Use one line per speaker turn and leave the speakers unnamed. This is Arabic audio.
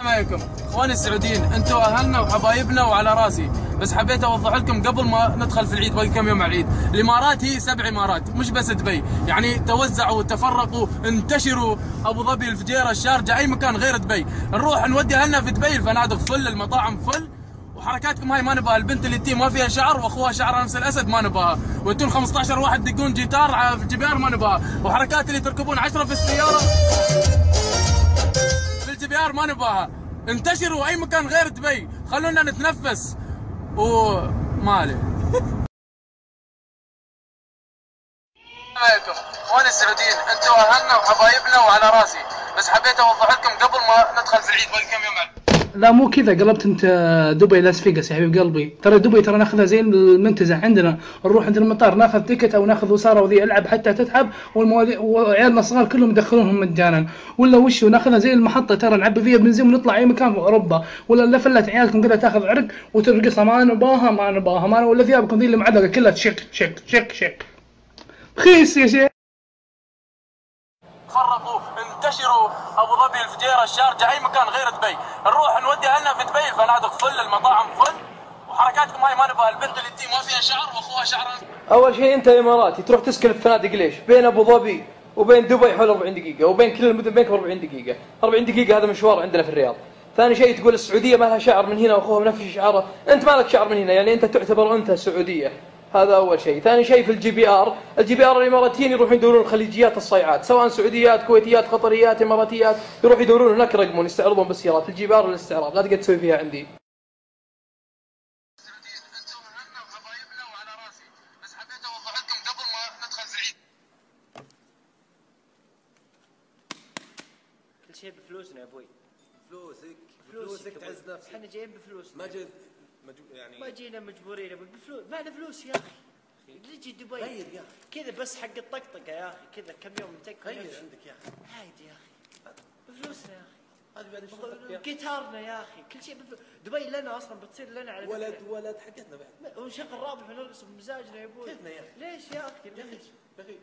السلام عليكم اخواني السعوديين، انتم اهلنا وحبايبنا وعلى راسي، بس حبيت اوضح لكم قبل ما ندخل في العيد، باقي كم يوم على العيد. الامارات هي 7 امارات، مش بس دبي، يعني توزعوا تفرقوا انتشروا. ابو ظبي، الفجيره، الشارجه، اي مكان غير دبي. نروح نودي اهلنا في دبي، الفنادق فل، المطاعم فل، وحركاتكم هاي ما نبغاها. البنت اللي تي ما فيها شعر واخوها شعرها نفس الاسد ما نبغاها، وانتم 15 واحد تدقون جيتار في الجبير ما نبغاها، وحركات اللي تركبون 10 في السياره في الجبيار ما نبغاها. انتشروا اي مكان غير دبي، خلونا نتنفس وما عليه. عليكم اخواني السعوديين، انتم اهلنا وحبايبنا وعلى راسي، بس حبيت اوضح لكم قبل ما ندخل في العيد، باقي كم يوم على.
لا مو كذا، قلبت انت دبي لاس فيغاس يا حبيب قلبي. ترى دبي ترى ناخذها زي المنتزه عندنا، نروح عند المطار ناخذ تيكت او ناخذ وساره وذي العب حتى تتعب، وعيالنا الصغار كلهم يدخلونهم مجانا، ولا وش ناخذها زي المحطه، ترى نعبي فيها بنزين ونطلع اي مكان في اوروبا، ولا لفلت عيالكم كذا تاخذ عرق وترقصها ما نباها ما نباها ما، ولا ثيابكم ذي اللي معلقه كلها شك شك شك شك رخيص يا شيخ.
تفرقوا انتشروا. ابو ظبي، الفجيره، الشارجه، اي مكان غير دبي. نروح نودي اهلنا في دبي، الفنادق فل، المطاعم فل، وحركاتكم هاي ما نبغاها. البنت اللي تي ما فيها شعر واخوها شعرها.
اول شيء انت اماراتي تروح تسكن في فنادق ليش؟ بين ابو ظبي وبين دبي حول 40 دقيقه، وبين كل المدن بينك 40 دقيقه، 40 دقيقه هذا مشوار عندنا في الرياض. ثاني شيء تقول السعوديه ما لها شعر من هنا واخوها بنفس شعره، انت ما لك شعر من هنا، يعني انت تعتبر انت سعوديه. هذا اول شيء. ثاني شيء في الجي بي ار الاماراتيين يروحون يدورون خليجيات الصيعات، سواء سعوديات كويتيات قطريات اماراتيات، يروحوا يدورون هناك يرقمون يستعرضون بالسيارات. الجي بي ار للاستعراض، لا تقدر تسوي فيها عندي.
كل شيء بفلوسنا يا ابوي.
فلوسك تعز نفسك.
احنا جايين بفلوسنا.
يعني
ما جينا مجبورين ابوي، بفلوس، معنا فلوس يا اخي. نجي دبي
غير يا اخي
كذا بس حق الطقطقه يا اخي، كذا كم يوم نتكفى.
غير عندك يا اخي
عادي يا اخي، بفلوسنا يا اخي.
هذه بعد شغلك.
جيتارنا يا اخي، كل شيء دبي لنا اصلا، بتصير لنا على
ولد حقتنا بعد.
ونشغل رابح ونرقص بمزاجنا يا ابوي.
كيفنا يا اخي.
ليش يا اخي؟
يا اخي